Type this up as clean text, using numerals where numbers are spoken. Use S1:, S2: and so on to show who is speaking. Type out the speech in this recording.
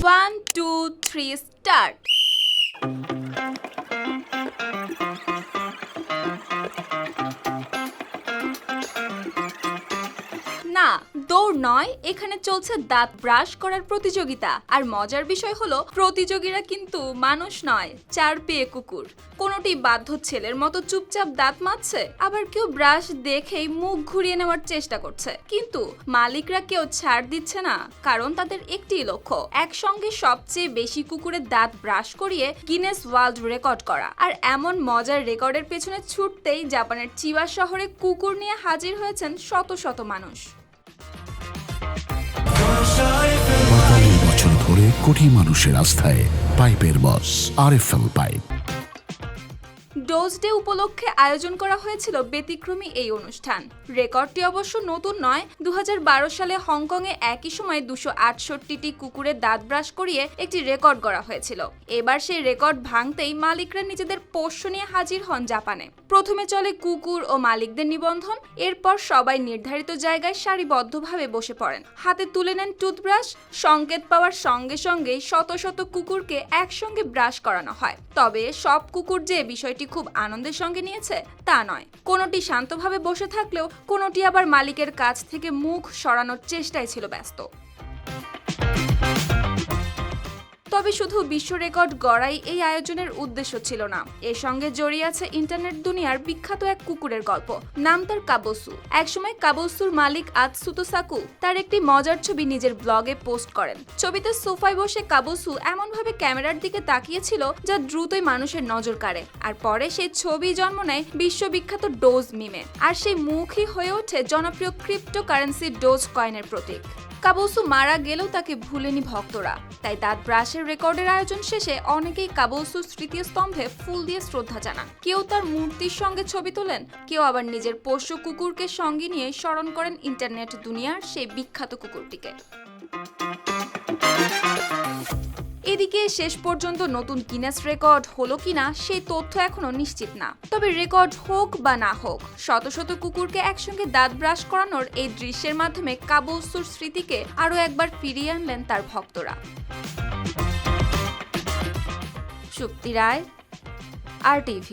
S1: 1, 2, 3, start! না, দৌড় নয়, এখানে চলছে দাঁত ব্রাশ করার প্রতিযোগিতা। আর মজার বিষয় হলো প্রতিযোগীরা কিন্তু মানুষ নয়, চার পেয়ে কুকুর। কোনোটি বাধ্য ছেলের মতো চুপচাপ দাঁত মাজছে, আবার কেউ ব্রাশ দেখেই মুখ ঘুরিয়ে নেওয়ার চেষ্টা করছে। কিন্তু মালিকরা কেউ ছাড় দিচ্ছে না, কারণ তাদের একটি লক্ষ্য, একসঙ্গে সবচেয়ে বেশি কুকুরের দাঁত ব্রাশ করিয়ে গিনেস ওয়ার্ল্ড রেকর্ড করা। আর এমন মজার রেকর্ডের পেছনে ছুটতেই জাপানের চিবা শহরে কুকুর নিয়ে হাজির হয়েছেন শত শত মানুষ।
S2: ৪৫ বছর ধরে কোটি মানুষের আস্থায় পাইপের বস আরএফএল পাইপ।
S1: ডোজ ডে উপলক্ষে আয়োজন করা হয়েছিল ব্যতিক্রমী এই অনুষ্ঠান। রেকর্ডটি অবশ্য নতুন নয়, ২০১২ সালে হংকংয়ে একই সময়ে ২৬৮টি কুকুরের দাঁত ব্রাশ করিয়ে একটি রেকর্ড গড়া হয়েছিল। এবার সেই রেকর্ড ভাঙতেই মালিকরা নিজেদের পোষ্য নিয়ে হাজির হন জাপানে। প্রথমে চলে কুকুর ও মালিকদের নিবন্ধন, এরপর সবাই নির্ধারিত জায়গায় সারিবদ্ধভাবে বসে পড়েন, হাতে তুলে নেন টুথব্রাশ। সংকেত পাওয়ার সঙ্গে সঙ্গেই শত শত কুকুরকে একসঙ্গে ব্রাশ করানো হয়। তবে সব কুকুর যে বিষয়টি খুব আনন্দের সঙ্গে নিয়েছে তা নয়। কোনোটি শান্তভাবে বসে থাকলেও কোনোটি আবার মালিকের কাছ থেকে মুখ সরানোর চেষ্টায় ছিল ব্যস্ত। তবে শুধু বিশ্ব রেকর্ড গড়াই এই আয়োজনের উদ্দেশ্য ছিল না, এর সঙ্গে জড়িয়ে আছে ইন্টারনেট দুনিয়ার বিখ্যাত এক কুকুরের গল্প। নাম তার কাবোসু। একসময় কাবোসুর মালিক আতসুতো সাকু তার একটি মজার ছবি নিজের ব্লগে পোস্ট করেন। ছবিতে সোফায় বসে কাবোসু এমনভাবে ক্যামেরার দিকে তাকিয়েছিল যা দ্রুতই মানুষের নজর কাড়ে। আর পরে সেই ছবি জন্ম নেয় বিশ্ববিখ্যাত ডোজ মিমে। আর সেই মুখই হয়ে ওঠে জনপ্রিয় ক্রিপ্টোকারেন্সি ডোজ কয়েনের প্রতীক। কাবোসু মারা গেলেও তাকে ভুলেনি ভক্তরা। তাই দাঁত ব্রাশের রেকর্ডের আয়োজন শেষে অনেকেই কাবোসুর স্মৃতিস্তম্ভে ফুল দিয়ে শ্রদ্ধা জানান। কেউ তার মূর্তির সঙ্গে ছবি তোলেন, কেউ আবার নিজের পোষ্য কুকুরকে সঙ্গে নিয়ে স্মরণ করেন ইন্টারনেট দুনিয়ার সেই বিখ্যাত কুকুরটিকে। এদিকে শেষ পর্যন্ত নতুন গিনেস রেকর্ড হলো কিনা সেই তথ্য এখনো নিশ্চিত না। তবে রেকর্ড হোক বা না হোক, শত শত কুকুরকে একসঙ্গে দাঁত ব্রাশ করানোর এই দৃশ্যের মাধ্যমে কাবোসুর স্মৃতিকে আরো একবার ফিরিয়ে আনলেন তার ভক্তরা। শুক্তি রায়, RTV।